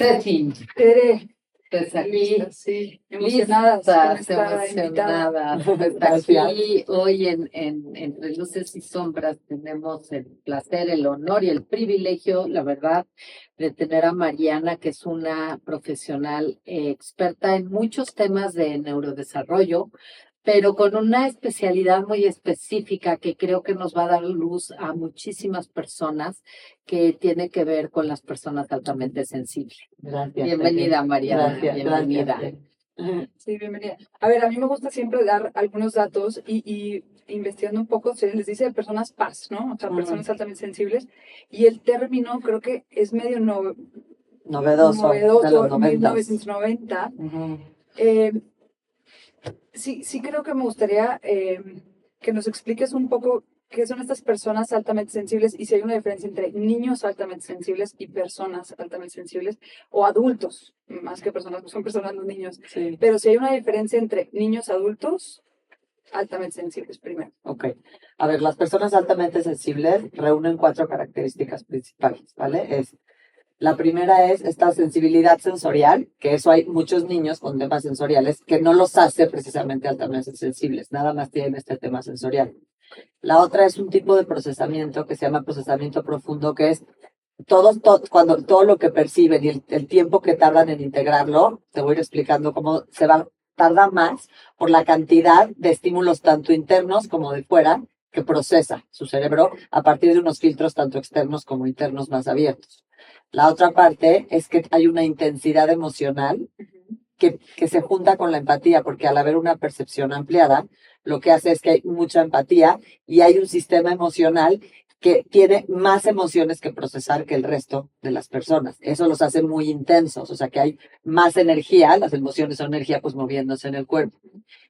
Ceci, Tere, pues aquí, lista, sí, emocionadas con listas, esta invitada. emocionadas. Pues Gracias. aquí, hoy en Entre Luces y Sombras, tenemos el placer, el honor y el privilegio, la verdad, de tener a Mariana, que es una profesional experta en muchos temas de neurodesarrollo, pero con una especialidad muy específica que creo que nos va a dar luz a muchísimas personas, que tiene que ver con las personas altamente sensibles. Gracias. Bienvenida, Mariana. Gracias, Bienvenida. gracias. Sí, bienvenida. A ver, a mí me gusta siempre dar algunos datos y investigando un poco, se les dice de personas PAS, ¿no? O sea, personas altamente sensibles. Y el término creo que es medio Novedoso, de los en 90. 1990. Sí creo que me gustaría que nos expliques un poco qué son estas personas altamente sensibles y si hay una diferencia entre niños altamente sensibles y personas altamente sensibles o adultos, más que personas, son personas, no niños. Sí. Pero si hay una diferencia entre niños adultos altamente sensibles primero. Ok. A ver, las personas altamente sensibles reúnen 4 características principales, ¿vale? La primera es esta sensibilidad sensorial, que eso hay muchos niños con temas sensoriales que no los hace precisamente altamente sensibles, nada más tienen este tema sensorial. La otra es un tipo de procesamiento que se llama procesamiento profundo, que es cuando todo lo que perciben y el tiempo que tardan en integrarlo, te voy a ir explicando cómo tarda más por la cantidad de estímulos tanto internos como de fuera que procesa su cerebro a partir de unos filtros tanto externos como internos más abiertos. La otra parte es que hay una intensidad emocional que se junta con la empatía, porque al haber una percepción ampliada, lo que hace es que hay mucha empatía y hay un sistema emocional que tiene más emociones que procesar que el resto de las personas. Eso los hace muy intensos, o sea que hay más energía, las emociones son energía pues moviéndose en el cuerpo.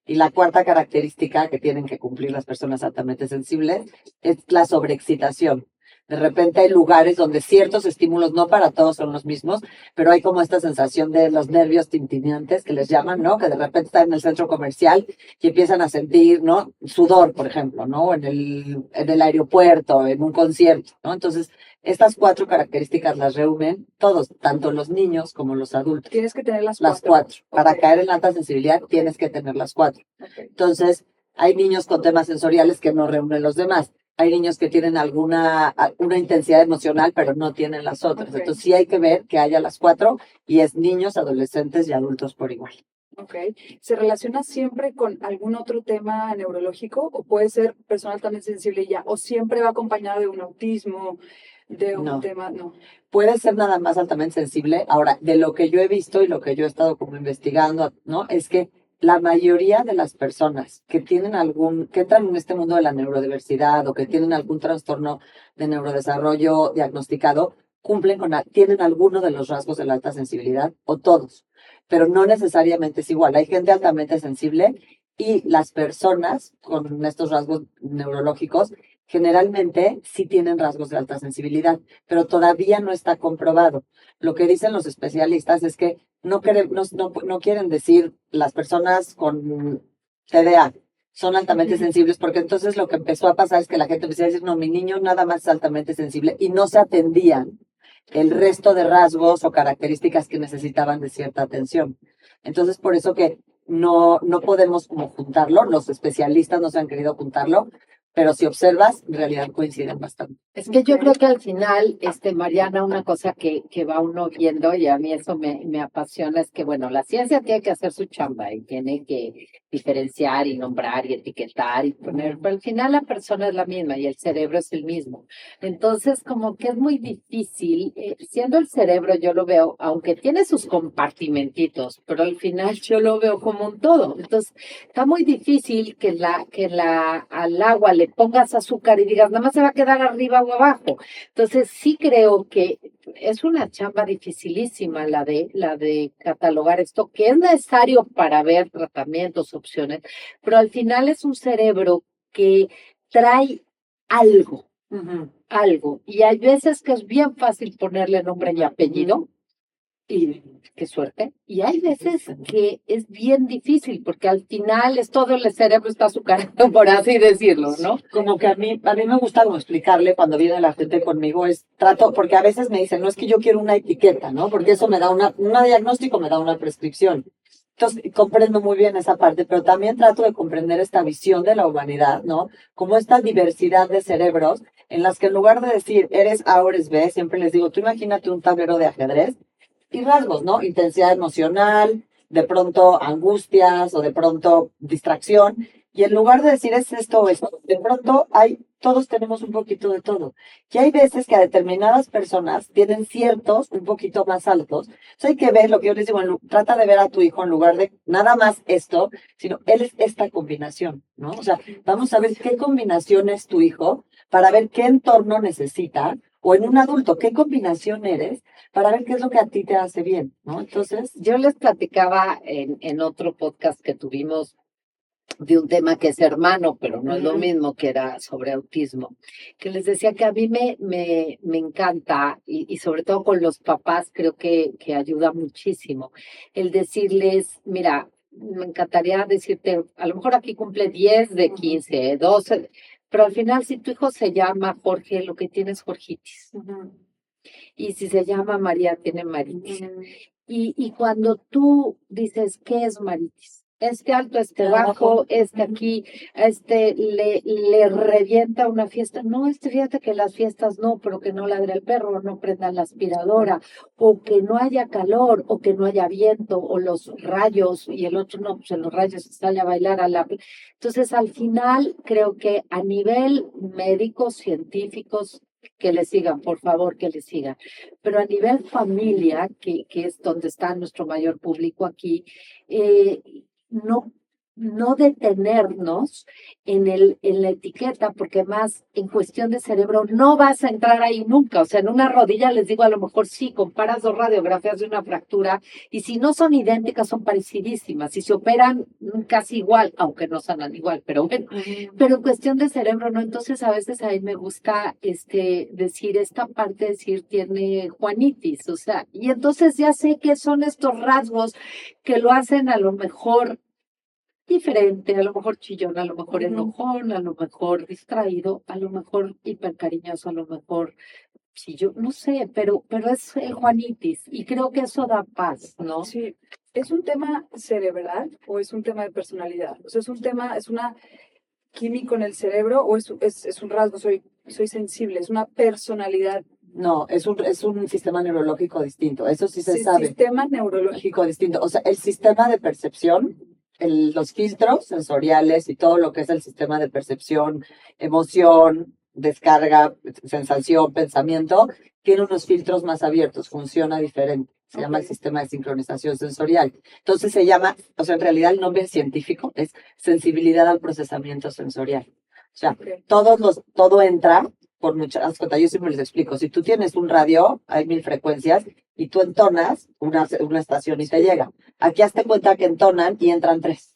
Y la cuarta característica que tienen que cumplir las personas altamente sensibles es la sobreexcitación. De repente hay lugares donde ciertos estímulos, no para todos son los mismos, pero hay como esta sensación de los nervios tintineantes que les llaman, ¿no? Que de repente están en el centro comercial y empiezan a sentir, ¿no? Sudor, por ejemplo, ¿no? En el aeropuerto, en un concierto, ¿no? Entonces, estas 4 características las reúnen todos, tanto los niños como los adultos. Tienes que tener las Las 4. 4. Para caer en la alta sensibilidad tienes que tener las 4. Okay. Entonces, hay niños con temas sensoriales que no reúnen los demás. Hay niños que tienen una intensidad emocional, pero no tienen las otras. Okay. Entonces, sí hay que ver que haya las 4 y es niños, adolescentes y adultos por igual. Ok. ¿Se relaciona siempre con algún otro tema neurológico o puede ser persona altamente sensible ya? ¿O siempre va acompañado de un autismo, de un tema? No. Puede ser nada más altamente sensible. Ahora, de lo que yo he visto y lo que yo he estado como investigando, ¿no? Es que la mayoría de las personas que tienen que entran en este mundo de la neurodiversidad o que tienen algún trastorno de neurodesarrollo diagnosticado, tienen alguno de los rasgos de la alta sensibilidad o todos, pero no necesariamente es igual. Hay gente altamente sensible y las personas con estos rasgos neurológicos generalmente sí tienen rasgos de alta sensibilidad, pero todavía no está comprobado. Lo que dicen los especialistas es que no quieren decir las personas con TDA son altamente sensibles, porque entonces lo que empezó a pasar es que la gente empezó a decir, no, mi niño nada más es altamente sensible, y no se atendían el resto de rasgos o características que necesitaban de cierta atención. Entonces, por eso que no podemos como juntarlo, los especialistas no se han querido juntarlo, pero si observas, en realidad coinciden bastante. Es que yo creo que al final, Mariana, una cosa que va uno viendo, y a mí eso me apasiona, es que, bueno, la ciencia tiene que hacer su chamba y tiene que diferenciar y nombrar y etiquetar y poner, pero al final la persona es la misma y el cerebro es el mismo. Entonces, como que es muy difícil, siendo el cerebro, yo lo veo, aunque tiene sus compartimentitos, pero al final yo lo veo como un todo. Entonces, está muy difícil que al agua le pongas azúcar y digas, nada más se va a quedar arriba o abajo. Entonces, sí creo que es una chamba dificilísima la de catalogar esto, que es necesario para ver tratamientos, opciones, pero al final es un cerebro que trae algo, algo. Y hay veces que es bien fácil ponerle nombre y apellido, Y qué suerte. Y hay veces que es bien difícil, porque al final es todo el cerebro está azucarado, por así decirlo, ¿no? Como que a mí me gusta como explicarle cuando viene la gente conmigo, trato, porque a veces me dicen, no es que yo quiero una etiqueta, ¿no? Porque eso me da una diagnóstico, me da una prescripción. Entonces, comprendo muy bien esa parte, pero también trato de comprender esta visión de la humanidad, ¿no? Como esta diversidad de cerebros en las que en lugar de decir eres A o eres B, siempre les digo, tú imagínate un tablero de ajedrez y rasgos, ¿no? Intensidad emocional, de pronto angustias o de pronto distracción. Y en lugar de decir es esto o eso, de pronto todos tenemos un poquito de todo. Y hay veces que a determinadas personas tienen ciertos un poquito más altos. Entonces hay que ver lo que yo les digo, trata de ver a tu hijo en lugar de nada más esto, sino él es esta combinación, ¿no? O sea, vamos a ver qué combinación es tu hijo para ver qué entorno necesita, o en un adulto, qué combinación eres para ver qué es lo que a ti te hace bien, ¿no? Entonces, Yo les platicaba en otro podcast que tuvimos de un tema que es hermano, pero no es lo mismo, que era sobre autismo, que les decía que a mí me encanta, y sobre todo con los papás creo que ayuda muchísimo, el decirles, mira, me encantaría decirte, a lo mejor aquí cumple 10 de 15, 12, pero al final si tu hijo se llama Jorge, lo que tiene es Jorgitis. Y si se llama María, tiene maritis. Y cuando tú dices, ¿qué es maritis? Este alto, este bajo, este aquí, este le revienta una fiesta. No, fíjate que las fiestas no, pero que no ladre el perro, no prenda la aspiradora, o que no haya calor, o que no haya viento, o los rayos, y el otro no, pues en los rayos se sale a bailar a la... Entonces, al final, creo que a nivel médicos, científicos, que le sigan, por favor, que le sigan. Pero a nivel familia, que es donde está nuestro mayor público aquí, no, no detenernos en la etiqueta, porque más en cuestión de cerebro no vas a entrar ahí nunca. O sea, en una rodilla les digo, a lo mejor sí, comparas dos radiografías de una fractura y si no son idénticas, son parecidísimas. Y se operan casi igual, aunque no sanan igual, pero bueno. Pero en cuestión de cerebro, ¿no? Entonces a veces a mí me gusta decir esta parte, decir tiene Juanitis, o sea, y entonces ya sé que son estos rasgos que lo hacen a lo mejor diferente, a lo mejor chillón, a lo mejor enojón, a lo mejor distraído, a lo mejor hipercariñoso, a lo mejor chillón, no sé, pero es el Juanitis y creo que eso da paz, ¿no? Sí, ¿es un tema cerebral o es un tema de personalidad? O sea, es una químico en el cerebro o es un rasgo, soy sensible, es una personalidad. no, es un sistema neurológico distinto, eso sí se sabe. Sistema neurológico Distinto, o sea, el sistema de percepción, los filtros sensoriales y todo lo que es el sistema de percepción, emoción, descarga, sensación, pensamiento, tiene unos filtros más abiertos, funciona diferente. Se llama el sistema de sincronización sensorial. Entonces se llama, o sea, en realidad el nombre científico es sensibilidad al procesamiento sensorial. O sea, todo entra por muchas cosas. Yo siempre les explico, si tú tienes un radio, hay 1000 frecuencias, y tú entonas una estación y te llega. Aquí hazte cuenta que entonan y entran 3.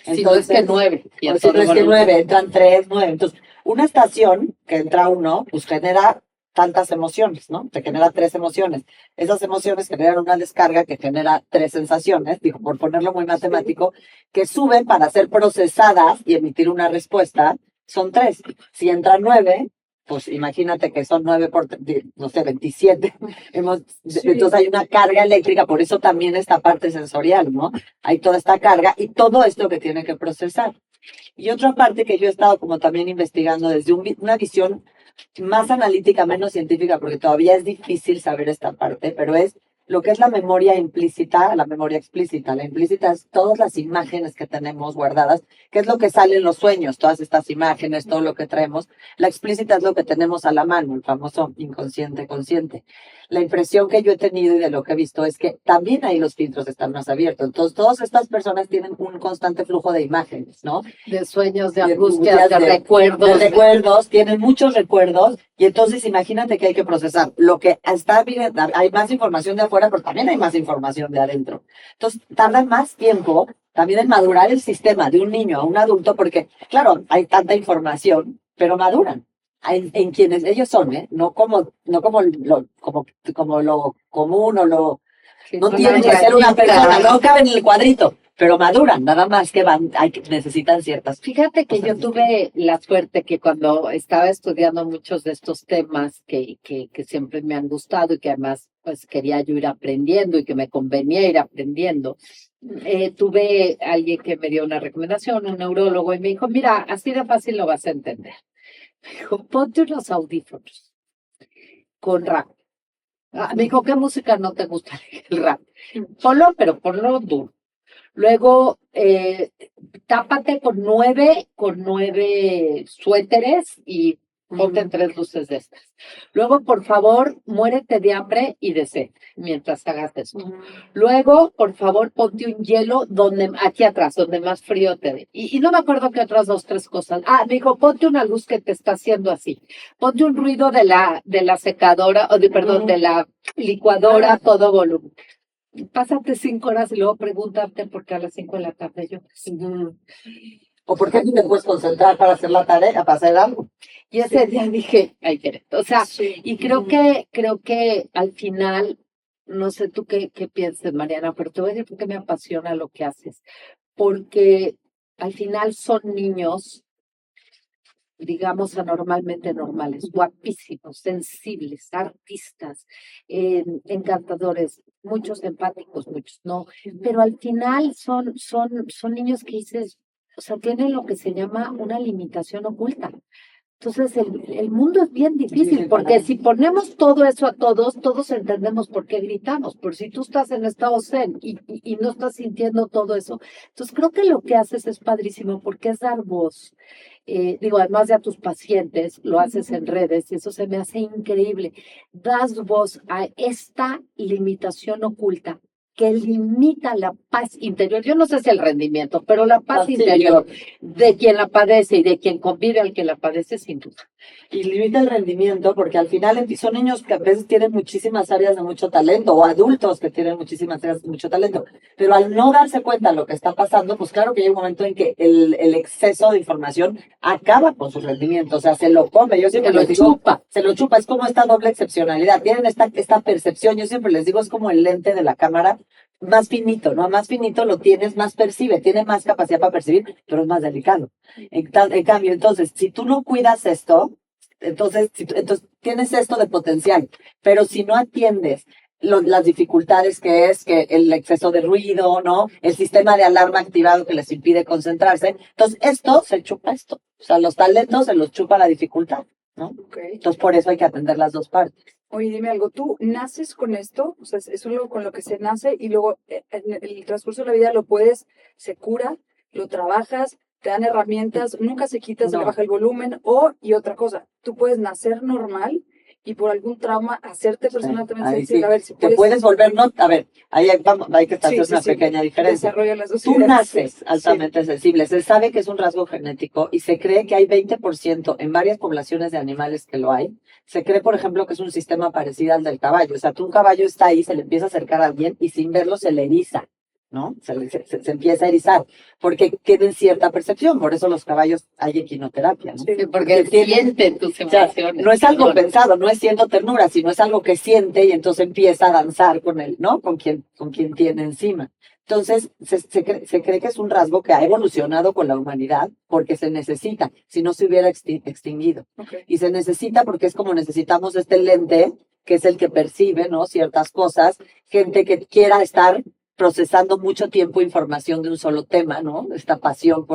Entonces, si no es que 9. Si no es que 9, entran 3, 9. Entonces, una estación que entra 1, pues genera tantas emociones, ¿no? Te genera 3 emociones. Esas emociones generan una descarga que genera 3 sensaciones, digo, por ponerlo muy matemático, que suben para ser procesadas y emitir una respuesta. Son 3. Si entran 9, pues imagínate que son 9 por, no sé, 27. Entonces hay una carga eléctrica, por eso también esta parte sensorial, ¿no? Hay toda esta carga y todo esto que tiene que procesar. Y otra parte que yo he estado como también investigando desde una visión más analítica, menos científica, porque todavía es difícil saber esta parte, pero es lo que es la memoria implícita, la memoria explícita. La implícita es todas las imágenes que tenemos guardadas, que es lo que sale en los sueños, todas estas imágenes, todo lo que traemos. La explícita es lo que tenemos a la mano, el famoso inconsciente consciente. La impresión que yo he tenido y de lo que he visto es que también ahí los filtros están más abiertos. Entonces, todas estas personas tienen un constante flujo de imágenes, ¿no? De sueños, de angustias, de recuerdos. De recuerdos, tienen muchos recuerdos, y entonces imagínate que hay que procesar. Lo que está bien, hay más información de afuera, pero también hay más información de adentro. Entonces, tarda más tiempo también en madurar el sistema de un niño a un adulto, porque, claro, hay tanta información, pero maduran. En quienes ellos son, no como lo común o Sí, No son tienen que ser una persona, no caben en el cuadrito, pero maduran, nada más que necesitan ciertas. Fíjate que yo tuve la suerte que cuando estaba estudiando muchos de estos temas que siempre me han gustado y que además pues quería yo ir aprendiendo y que me convenía ir aprendiendo, tuve alguien que me dio una recomendación, un neurólogo, y me dijo, mira, así de fácil lo vas a entender. Me dijo, ponte unos audífonos con rap. Me dijo, ¿qué música no te gusta? El rap. Ponlo, pero ponlo duro. Luego, tápate con nueve suéteres y ponte 3 luces de estas. Luego, por favor, muérete de hambre y de sed mientras hagas esto. Luego, por favor, ponte un hielo aquí atrás, donde más frío te dé. Y no me acuerdo qué otras 2, 3 cosas. Me dijo, ponte una luz que te está haciendo así. Ponte un ruido de la secadora, perdón, de la licuadora a todo volumen. Pásate 5 horas y luego pregúntate por qué a las 5 de la tarde yo. ¿O por qué tú te puedes concentrar para hacer la tarea, para hacer algo? Y ese día dije, ay, o sea, Sí. y creo que al final, no sé tú qué pienses, Mariana, pero te voy a decir por qué me apasiona lo que haces. Porque al final son niños, digamos, anormalmente normales, guapísimos, sensibles, artistas, encantadores, muchos empáticos, muchos no, pero al final son niños que dices, o sea, tienen lo que se llama una limitación oculta. Entonces, el mundo es bien difícil, porque si ponemos todo eso a todos entendemos por qué gritamos, por si tú estás en estado zen y no estás sintiendo todo eso. Entonces, creo que lo que haces es padrísimo, porque es dar voz. Además de a tus pacientes, lo haces en redes y eso se me hace increíble. Das voz a esta limitación oculta que limita la paz interior. Yo no sé si el rendimiento, pero la paz interior de quien la padece y de quien convive al que la padece, sin duda. Y limita el rendimiento porque al final son niños que a veces tienen muchísimas áreas de mucho talento o adultos que tienen muchísimas áreas de mucho talento, pero al no darse cuenta de lo que está pasando, pues claro que hay un momento en que el exceso de información acaba con su rendimiento, o sea, se lo come. Yo siempre les digo, se lo chupa, es como esta doble excepcionalidad, tienen esta percepción, yo siempre les digo, es como el lente de la cámara, más finito, ¿no? Más finito lo tienes, más percibe, tiene más capacidad para percibir, pero es más delicado. En cambio, entonces, si tú no cuidas esto, entonces tienes esto de potencial, pero si no atiendes las dificultades que es que el exceso de ruido, ¿no? El sistema de alarma activado que les impide concentrarse, entonces esto se chupa esto. O sea, los talentos se los chupa la dificultad, ¿no? Okay. Entonces por eso hay que atender las dos partes. Oye, dime algo, ¿tú naces con esto? O sea, es algo con lo que se nace y luego en el transcurso de la vida se cura, lo trabajas, te dan herramientas, nunca se quita, se le baja el volumen, y otra cosa, tú puedes nacer normal y por algún trauma hacerte persona también sensible. Sí. A ver, si te puedes volver, no, a ver, ahí vamos, hay que hacer una pequeña diferencia. Desarrolla las dos Tú ideas. naces altamente sensible, se sabe que es un rasgo genético y se cree que hay 20% en varias poblaciones de animales que lo hay. Se cree, por ejemplo, que es un sistema parecido al del caballo. O sea, un caballo está ahí, se le empieza a acercar a alguien y sin verlo se le eriza, ¿no? Se empieza a erizar, porque tienen cierta percepción, por eso los caballos hay equinoterapia, ¿no? Sí, porque sienten tus emociones. O sea, no es algo pensado, no es siendo ternura, sino es algo que siente y entonces empieza a danzar con él, ¿no? Con quien tiene encima. Entonces, se cree que es un rasgo que ha evolucionado con la humanidad porque se necesita, si no se hubiera extinguido. Okay. Y se necesita porque es como necesitamos este lente, que es el que percibe, ¿no? Ciertas cosas, gente que quiera estar procesando mucho tiempo información de un solo tema, ¿no? Esta pasión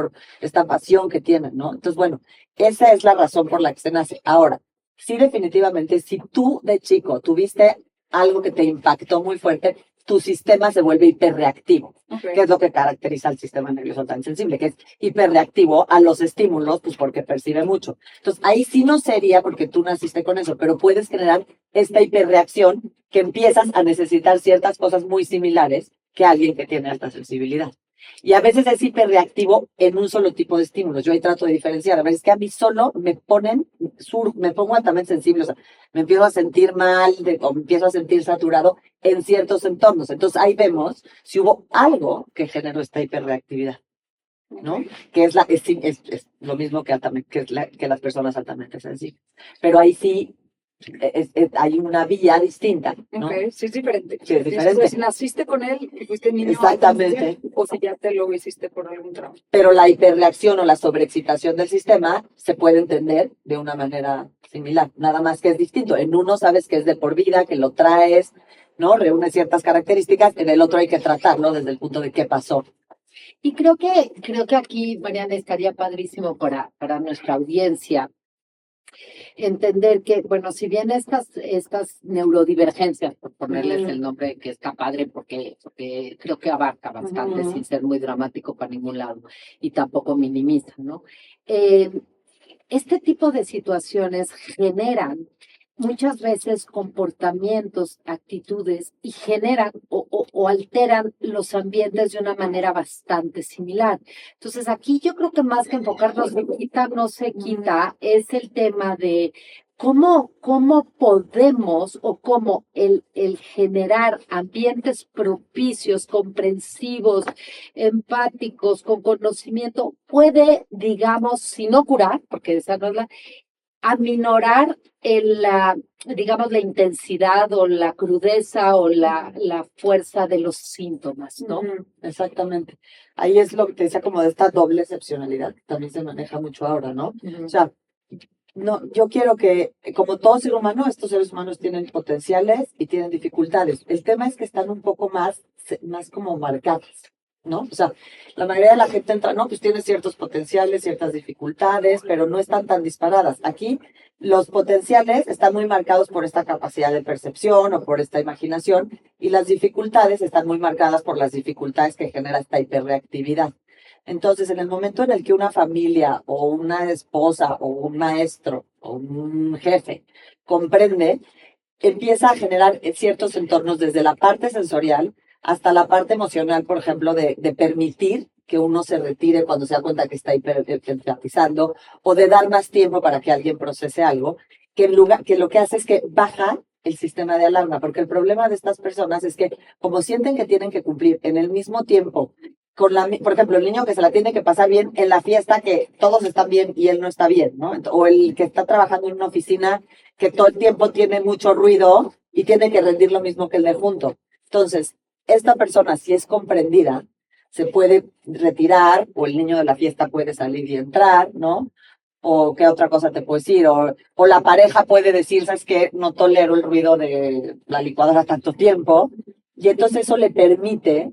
que tienen, ¿no? Entonces, bueno, esa es la razón por la que se nace. Ahora, sí, definitivamente, si tú de chico tuviste algo que te impactó muy fuerte, tu sistema se vuelve hiperreactivo, que es lo que caracteriza al sistema nervioso tan sensible, que es hiperreactivo a los estímulos, pues porque percibe mucho. Entonces, ahí sí no sería porque tú naciste con eso, pero puedes generar esta hiperreacción que empiezas a necesitar ciertas cosas muy similares que alguien que tiene alta sensibilidad. Y a veces es hiperreactivo en un solo tipo de estímulos. Yo ahí trato de diferenciar. A veces que a mí solo me pongo altamente sensible. O sea, me empiezo a sentir mal o me empiezo a sentir saturado en ciertos entornos. Entonces ahí vemos si hubo algo que generó esta hiperreactividad, ¿no? Que es lo mismo que las personas altamente sensibles. Pero ahí sí, hay una vía distinta, ¿no? Ok, sí es diferente. Sí, es diferente. Entonces, naciste con él y fuiste niño. Exactamente. O si ya te lo hiciste por algún trauma. Pero la hiperreacción o la sobreexcitación del sistema se puede entender de una manera similar, nada más que es distinto. En uno sabes que es de por vida, que lo traes, ¿no? Reúne ciertas características, en el otro hay que tratarlo desde el punto de qué pasó. Y creo que aquí, Mariana, estaría padrísimo para nuestra audiencia entender que, bueno, si bien estas neurodivergencias, por ponerles el nombre que está padre, porque creo que abarca bastante sin ser muy dramático para ningún lado y tampoco minimiza, ¿no? Este tipo de situaciones generan muchas veces comportamientos, actitudes y generan o alteran los ambientes de una manera bastante similar. Entonces aquí yo creo que más que enfocarnos en quita, no se quita, es el tema de cómo podemos o cómo el generar ambientes propicios, comprensivos, empáticos, con conocimiento, puede, digamos, si no curar, porque esa no es aminorar digamos, la intensidad o la crudeza o la fuerza de los síntomas, ¿no? Exactamente. Ahí es lo que te decía como de esta doble excepcionalidad, que también se maneja mucho ahora, ¿no? O sea, no, yo quiero que, como todo ser humano, estos seres humanos tienen potenciales y tienen dificultades. El tema es que están un poco más como marcadas, ¿no? O sea, la mayoría de la gente entra, no, pues tiene ciertos potenciales, ciertas dificultades, pero no están tan disparadas. Aquí los potenciales están muy marcados por esta capacidad de percepción o por esta imaginación, y las dificultades están muy marcadas por las dificultades que genera esta hiperreactividad. Entonces, en el momento en el que una familia o una esposa o un maestro o un jefe comprende, empieza a generar ciertos entornos desde la parte sensorial hasta la parte emocional, por ejemplo, de permitir que uno se retire cuando se da cuenta que está hiperempatizando, o de dar más tiempo para que alguien procese algo, que lo que hace es que baja el sistema de alarma, porque el problema de estas personas es que como sienten que tienen que cumplir en el mismo tiempo por ejemplo, el niño que se la tiene que pasar bien en la fiesta, que todos están bien y él no está bien, ¿no? O el que está trabajando en una oficina que todo el tiempo tiene mucho ruido y tiene que rendir lo mismo que el de junto. Entonces, esta persona, si es comprendida, se puede retirar, o el niño de la fiesta puede salir y entrar, ¿no? O qué otra cosa te puedo decir, o la pareja puede decir, ¿sabes qué? No tolero el ruido de la licuadora tanto tiempo, y entonces eso le permite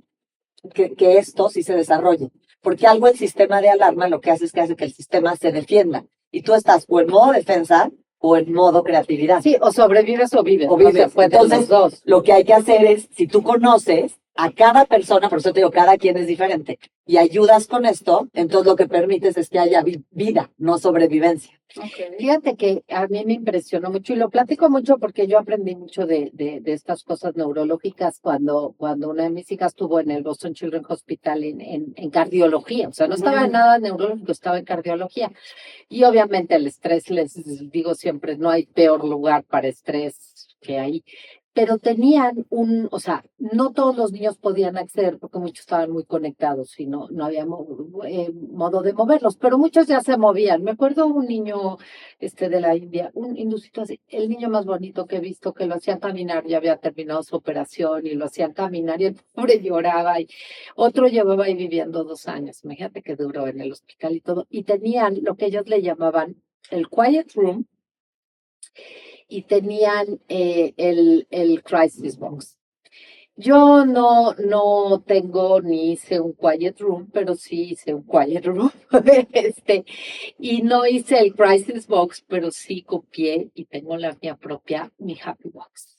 que esto sí se desarrolle. Porque algo el sistema de alarma lo que hace es que hace que el sistema se defienda. Y tú estás o en modo defensa o en modo creatividad. Sí, o sobrevives o vives. O vives. Entonces, los dos. Lo que hay que hacer es, si tú conoces a cada persona, por eso te digo, cada quien es diferente, y ayudas con esto, entonces lo que permites es que haya vida, no sobrevivencia. Okay. Fíjate que a mí me impresionó mucho y lo platico mucho porque yo aprendí mucho de estas cosas neurológicas cuando una de mis hijas estuvo en el Boston Children's Hospital en cardiología. O sea, no estaba en nada neurológico, estaba en cardiología. Y obviamente el estrés, les digo siempre, no hay peor lugar para estrés que ahí. Pero tenían o sea, no todos los niños podían acceder porque muchos estaban muy conectados y no había modo de moverlos, pero muchos ya se movían. Me acuerdo un niño de la India, un hindusito así, el niño más bonito que he visto, que lo hacían caminar, ya había terminado su operación y lo hacían caminar y el pobre lloraba, y otro llevaba ahí viviendo 2 años, imagínate que duró en el hospital y todo, y tenían lo que ellos le llamaban el quiet room, y tenían el crisis box. Yo no tengo ni hice un quiet room, pero sí hice un quiet room. Y no hice el crisis box, pero sí copié y tengo la mía propia, mi happy box.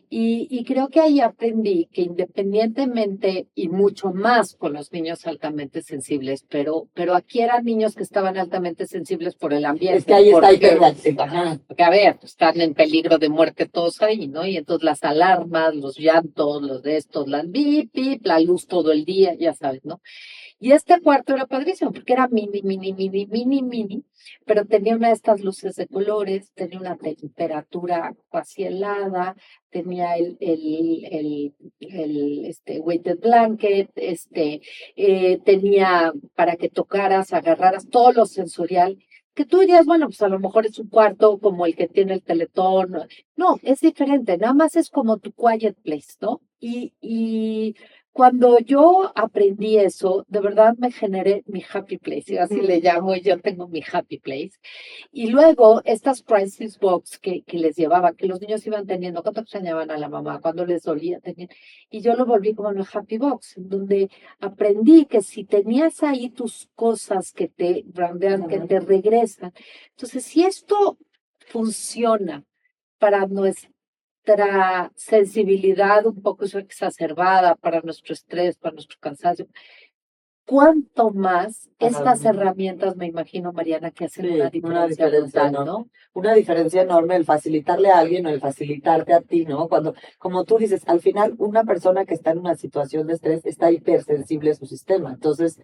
Y creo que ahí aprendí que independientemente y mucho más con los niños altamente sensibles, pero aquí eran niños que estaban altamente sensibles por el ambiente. Es que ahí está porque a ver, están en peligro de muerte todos ahí, ¿no? Y entonces las alarmas, los llantos, los de estos, las bip, bip, la luz todo el día, ya sabes, ¿no? Y este cuarto era padrísimo porque era mini, pero tenía una de estas luces de colores, tenía una temperatura casi helada, tenía el weighted blanket, tenía para que tocaras, agarraras todo lo sensorial. que tú dirías, bueno, pues a lo mejor es un cuarto como el que tiene el Teletón. No, es diferente, nada más es como tu quiet place, ¿no? Y cuando yo aprendí eso, de verdad me generé mi happy place, y así le llamo, y yo tengo mi happy place. Y luego estas crisis box que les llevaba, que los niños iban teniendo, cuánto extrañaban a la mamá, cuando les dolía, tenían, y yo lo volví como una happy box, en donde aprendí que si tenías ahí tus cosas que te brandean, que te regresan, entonces si esto funciona para nuestra sensibilidad un poco exacerbada, para nuestro estrés, para nuestro cansancio, cuánto más estas herramientas, me imagino, Mariana, que hacen Sí, una diferencia brutal, enorme. ¿no? Una diferencia enorme el facilitarle a alguien o el facilitarte a ti, ¿no? Cuando, como tú dices, al final una persona que está en una situación de estrés está hipersensible a su sistema. Entonces,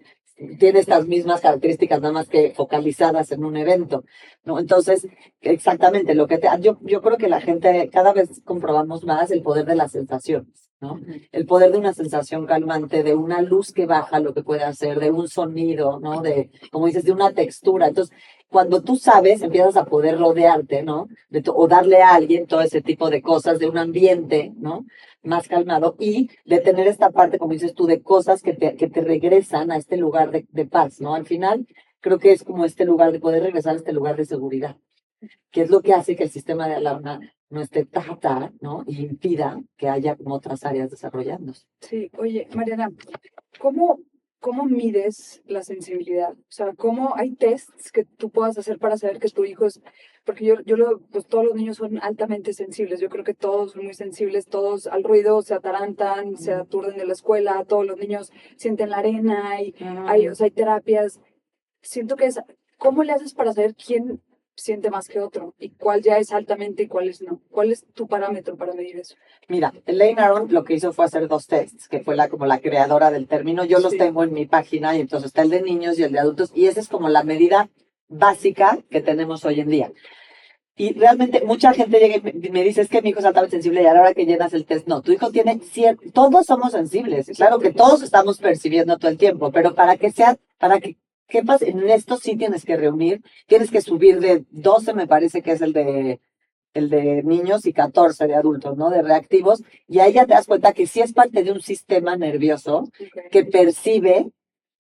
tiene estas mismas características, nada más que focalizadas en un evento, ¿no? Entonces, exactamente, yo creo que la gente, cada vez comprobamos más el poder de las sensaciones, ¿no? El poder de una sensación calmante, de una luz que baja lo que puede hacer, de un sonido, ¿no? De, como dices, de una textura. Entonces, cuando tú sabes, empiezas a poder rodearte, ¿no? O darle a alguien todo ese tipo de cosas, de un ambiente, ¿no? Más calmado y de tener esta parte, como dices tú, de cosas que te regresan a este lugar de paz, ¿no? Al final, creo que es como este lugar de poder regresar a este lugar de seguridad, que es lo que hace que el sistema de alarma no esté ¿no? Y impida que haya como otras áreas desarrollándose. Sí, oye, Mariana, ¿cómo, ¿cómo mides la sensibilidad? O sea, ¿cómo hay tests que tú puedas hacer para saber que tu hijo es, porque pues todos los niños son altamente sensibles, yo creo que todos son muy sensibles, todos al ruido se atarantan, se aturden de la escuela, todos los niños sienten la arena, o sea, hay terapias. Siento que es, ¿cómo le haces para saber quién siente más que otro? ¿Y cuál ya es altamente y cuál es no? ¿Cuál es tu parámetro para medir eso? Mira, Elaine Aron lo que hizo fue hacer 2 tests, que fue como la creadora del término. Yo los tengo en mi página y entonces está el de niños y el de adultos y esa es como la medida básica que tenemos hoy en día. Y realmente mucha gente llega y me dice, es que mi hijo es altamente sensible y a la hora que llenas el test, no, tu hijo tiene todos somos sensibles, claro que todos estamos percibiendo todo el tiempo, pero para que quepas en esto sí tienes que reunir, tienes que subir de 12, me parece que es el de niños y 14 de adultos, ¿no? De reactivos, y ahí ya te das cuenta que sí es parte de un sistema nervioso que percibe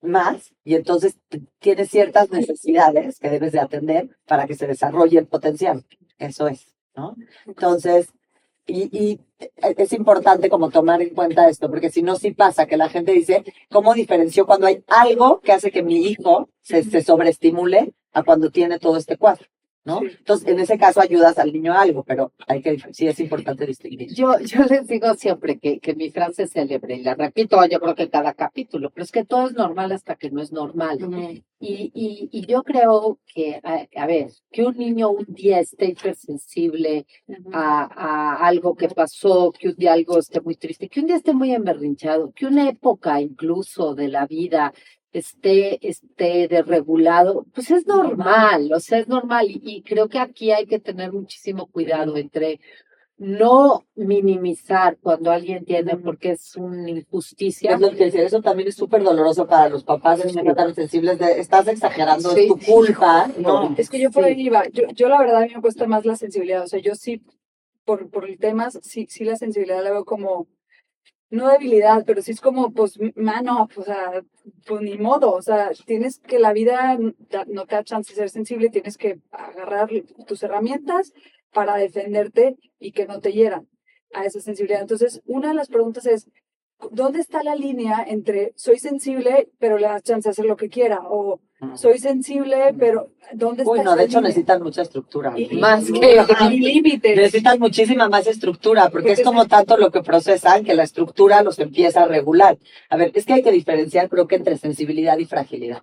más y entonces tiene ciertas necesidades que debes de atender para que se desarrolle el potencial. Eso es, ¿no? Entonces, y es importante como tomar en cuenta esto, porque si no, sí pasa que la gente dice, ¿cómo diferenció cuando hay algo que hace que mi hijo se sobreestimule a cuando tiene todo este cuadro? ¿No? Entonces, en ese caso ayudas al niño a algo, pero sí es importante distinguir. Yo les digo siempre que mi frase es célebre, y la repito, yo creo que cada capítulo, pero es que todo es normal hasta que no es normal. Y yo creo que, a ver, que un niño un día esté hipersensible a algo que pasó, que un día algo esté muy triste, que un día esté muy emberrinchado, que una época incluso de la vida esté desregulado, pues es normal, o sea, es normal. Y creo que aquí hay que tener muchísimo cuidado entre no minimizar cuando alguien tiene, porque es una injusticia. Es lo que decía, eso también es súper doloroso para los papás de niños tan sensibles, estás exagerando, es tu culpa. No, es que yo por ahí iba, yo la verdad a mí me cuesta más la sensibilidad, o sea, yo sí, por el tema, sí la sensibilidad la veo como, no debilidad, pero sí es como, pues, mano, o sea, pues ni modo, o sea, tienes que la vida no te da chance de ser sensible, tienes que agarrar tus herramientas para defenderte y que no te hieran a esa sensibilidad. Entonces, una de las preguntas es, ¿dónde está la línea entre soy sensible, pero le das chance de hacer lo que quiera? O soy sensible, pero ¿dónde está Bueno, de hecho necesitan mucha estructura. Más que límites. Necesitan muchísima más estructura, porque es como tanto lo que procesan que la estructura los empieza a regular. A ver, es que hay que diferenciar, creo que entre sensibilidad y fragilidad.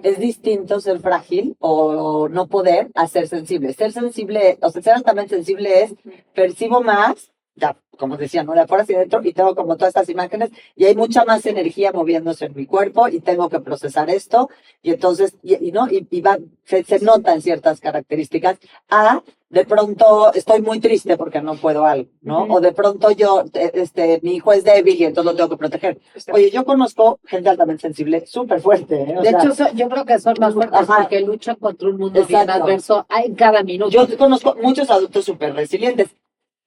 Es distinto ser frágil o no poder a ser sensible. Ser sensible, o sea, ser altamente sensible es percibo más, ya, como decía, ¿no? De afuera hacia adentro y tengo como todas estas imágenes y hay mucha más energía moviéndose en mi cuerpo y tengo que procesar esto y entonces, se nota en ciertas características a de pronto estoy muy triste porque no puedo algo, ¿no? Ujú. O de pronto mi hijo es débil y entonces lo tengo que proteger. Oye, yo conozco gente altamente sensible, súper fuerte, ¿eh? O De sea, hecho, yo creo que son más fuertes Ajá. porque luchan contra un mundo bien Exacto. adverso en cada minuto. yo conozco muchos adultos súper resilientes,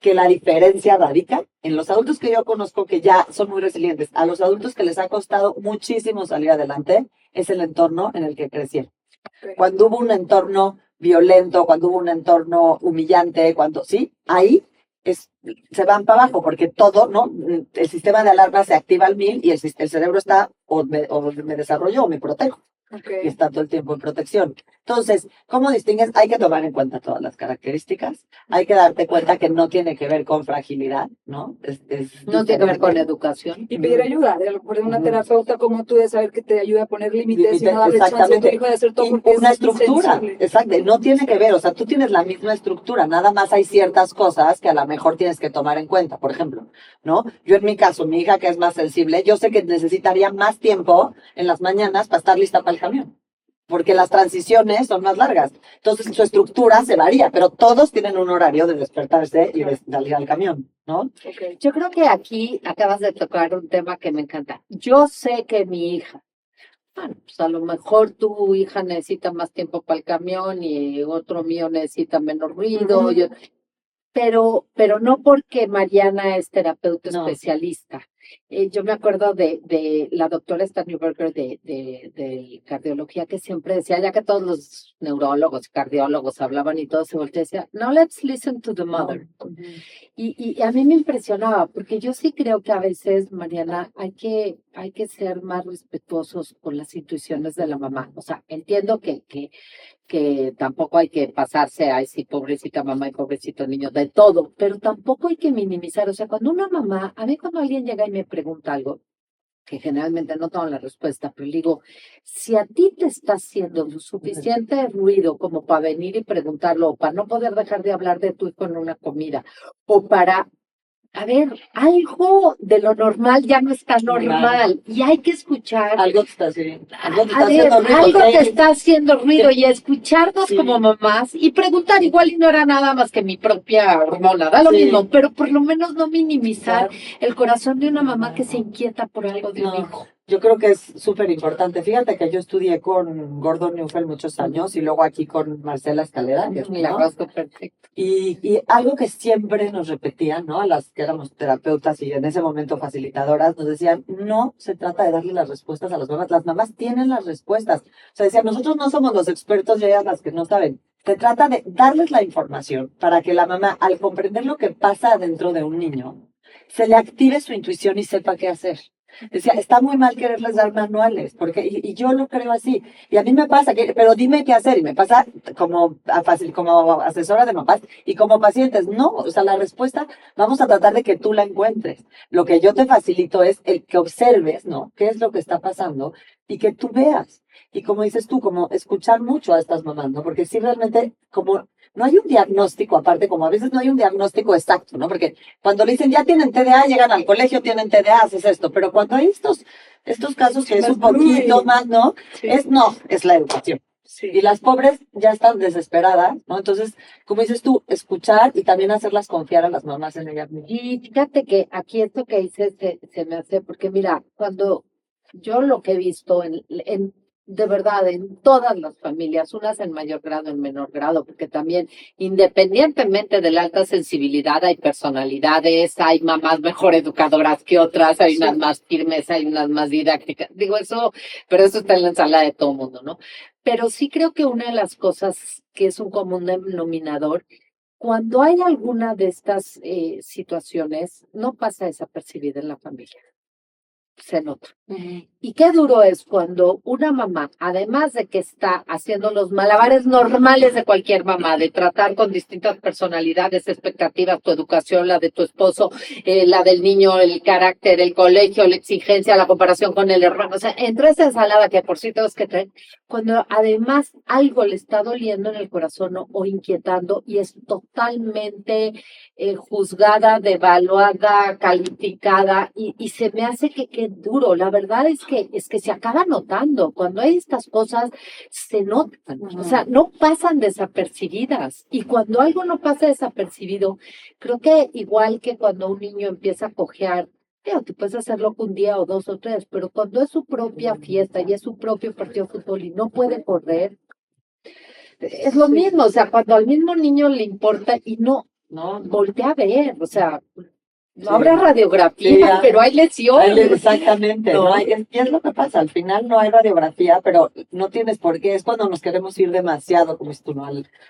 que la diferencia radica en los adultos que yo conozco que ya son muy resilientes. A los adultos que les ha costado muchísimo salir adelante es el entorno en el que crecieron. Ok. Cuando hubo un entorno violento, cuando hubo un entorno humillante, sí, ahí se van para abajo, porque todo, ¿no? El sistema de alarma se activa al 1000 y el cerebro está, o me desarrollo o me protejo, Ok. y está todo el tiempo en protección. Entonces, ¿cómo distingues? Hay que tomar en cuenta todas las características, hay que darte cuenta que no tiene que ver con fragilidad, ¿no? No tiene que ver con educación. Y pedir ayuda, de a lo mejor de una terapeuta como tú, de saber que te ayuda a poner límites y Límites, no darle chance a tu exactamente. hijo de hacer todo Y porque una es estructura, insensible. exacto, no tiene que ver, o sea, tú tienes la misma estructura, nada más hay ciertas cosas que a lo mejor tienes que tomar en cuenta, por ejemplo, ¿no? Yo en mi caso, mi hija que es más sensible, yo sé que necesitaría más tiempo en las mañanas para estar lista para el camión, porque las transiciones son más largas, entonces su estructura se varía, pero todos tienen un horario de despertarse y de salir al camión, ¿no? Okay. Yo creo que aquí acabas de tocar un tema que me encanta. Yo sé que mi hija, bueno, pues a lo mejor tu hija necesita más tiempo para el camión y otro mío necesita menos ruido, Ujú. pero no porque Mariana es terapeuta No. especialista. Yo me acuerdo de la doctora Staniberger de cardiología que siempre decía, ya que todos los neurólogos, cardiólogos hablaban y todo se voltea y decía, now let's listen to the mother. Y a mí me impresionaba, porque yo sí creo que a veces, Mariana, hay que ser más respetuosos con las intuiciones de la mamá. O sea, entiendo que tampoco hay que pasarse a decir pobrecita mamá y pobrecito niño de todo, pero tampoco hay que minimizar. O sea, cuando una mamá, a mí cuando alguien llega y me pregunta algo, que generalmente no tengo la respuesta, pero le digo, si a ti te está haciendo suficiente ruido como para venir y preguntarlo, o para no poder dejar de hablar de tu hijo en una comida, o para, a ver, algo de lo normal ya no está normal y hay que escuchar. Algo te está haciendo, Algo te está haciendo ruido y escucharnos Sí. como mamás y preguntar, igual y no era nada más que mi propia hormona, da lo Sí. mismo, pero por lo menos no minimizar Claro. el corazón de una mamá que se inquieta por algo de un No. hijo. Yo creo que es súper importante. Fíjate que yo estudié con Gordon Neufeld muchos años y luego aquí con Marcela Escalera, que, La ¿no? conozco perfecto. Y algo que siempre nos repetían, ¿no? A las que éramos terapeutas y en ese momento facilitadoras, nos decían, no se trata de darle las respuestas a las mamás tienen las respuestas. O sea, decían, nosotros no somos los expertos y ellas las que no saben. Se trata de darles la información para que la mamá, al comprender lo que pasa dentro de un niño, se le active su intuición y sepa qué hacer. Decía, está muy mal quererles dar manuales, porque, y yo lo creo así. Y a mí me pasa, pero dime qué hacer. Y me pasa como asesora de mamás y como pacientes. No, o sea, la respuesta, vamos a tratar de que tú la encuentres. Lo que yo te facilito es el que observes, ¿no? ¿Qué es lo que está pasando? Y que tú veas. Y como dices tú, como escuchar mucho a estas mamás, ¿no? Porque si realmente, como no hay un diagnóstico, aparte, como a veces no hay un diagnóstico exacto, ¿no? Porque cuando le dicen ya tienen TDA, llegan al colegio, tienen TDA, haces esto. Pero cuando hay estos casos que es un poquito más, ¿no? Sí. Es la educación. Sí. Y las pobres ya están desesperadas, ¿no? Entonces, como dices tú, escuchar y también hacerlas confiar a las mamás en ellas mismas. Y fíjate que aquí esto que dices se me hace, porque mira, cuando yo lo que he visto de verdad, en todas las familias, unas en mayor grado, en menor grado, porque también, independientemente de la alta sensibilidad, hay personalidades, hay mamás mejor educadoras que otras, hay unas más firmes, hay unas más didácticas. Digo eso, pero eso está en la ensalada de todo el mundo, ¿no? Pero sí creo que una de las cosas que es un común denominador, cuando hay alguna de estas situaciones, no pasa desapercibida en la familia. Se nota. Y qué duro es cuando una mamá, además de que está haciendo los malabares normales de cualquier mamá, de tratar con distintas personalidades, expectativas, tu educación, la de tu esposo, la del niño, el carácter, el colegio, la exigencia, la comparación con el hermano, o sea, entre esa ensalada que por sí tenemos que traer, cuando además algo le está doliendo en el corazón o inquietando y es totalmente juzgada, devaluada, calificada, y se me hace que qué duro, la verdad. verdad es que se acaba notando. Cuando hay estas cosas, se notan, o sea, no pasan desapercibidas. Y cuando algo no pasa desapercibido, creo que igual que cuando un niño empieza a cojear, claro, tú puedes hacerlo un día o dos o tres, pero cuando es su propia fiesta y es su propio partido de fútbol y no puede correr, es lo mismo, o sea, cuando al mismo niño le importa y no voltea a ver, o sea, no habrá radiografía, pero hay lesiones. Exactamente, ¿no? Y es lo que pasa, al final no hay radiografía, pero no tienes por qué, es cuando nos queremos ir demasiado, como dices tú, ¿no?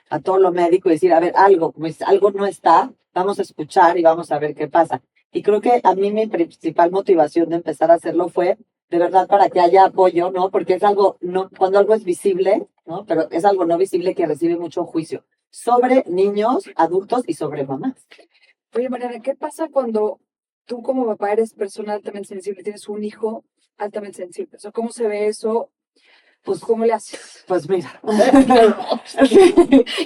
A todo lo médico y decir, a ver, algo, como dices, algo no está, vamos a escuchar y vamos a ver qué pasa. Y creo que a mí mi principal motivación de empezar a hacerlo fue, de verdad, para que haya apoyo, ¿no? Porque es algo, no, cuando algo es visible, ¿no? Pero es algo no visible que recibe mucho juicio sobre niños, adultos y sobre mamás. Oye, Mariana, ¿qué pasa cuando tú como papá eres persona altamente sensible y tienes un hijo altamente sensible? O sea, ¿cómo se ve eso? Pues, ¿cómo le haces? Pues mira,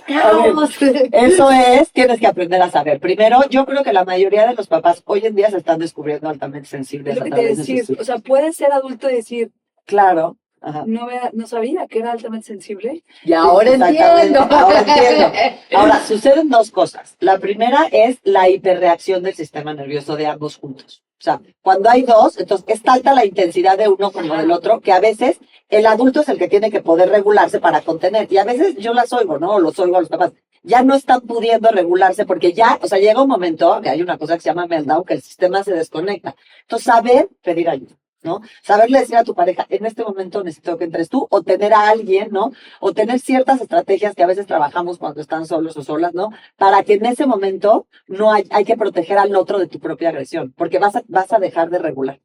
Caos. eso es, tienes que aprender a saber. Primero, yo creo que la mayoría de los papás hoy en día se están descubriendo altamente sensibles Es lo a que te través de decir, sus o sea, hijos. puedes ser adulto y decir, Claro. Ajá. no sabía que era altamente sensible. Y ahora Exactamente, entiendo. ahora entiendo. Ahora, suceden dos cosas. La primera es la hiperreacción del sistema nervioso de ambos juntos. O sea, cuando hay dos, entonces es tanta la intensidad de uno como del otro que a veces el adulto es el que tiene que poder regularse para contener. Y a veces yo las oigo, ¿no? O los oigo a los papás. Ya no están pudiendo regularse porque ya, o sea, llega un momento que hay una cosa que se llama meltdown, que el sistema se desconecta. Entonces, saber pedir ayuda, ¿no? Saberle decir a tu pareja, en este momento necesito que entres tú, o tener a alguien, ¿no? O tener ciertas estrategias que a veces trabajamos cuando están solos o solas, ¿no? Para que en ese momento no hay que proteger al otro de tu propia agresión, porque vas a dejar de regular.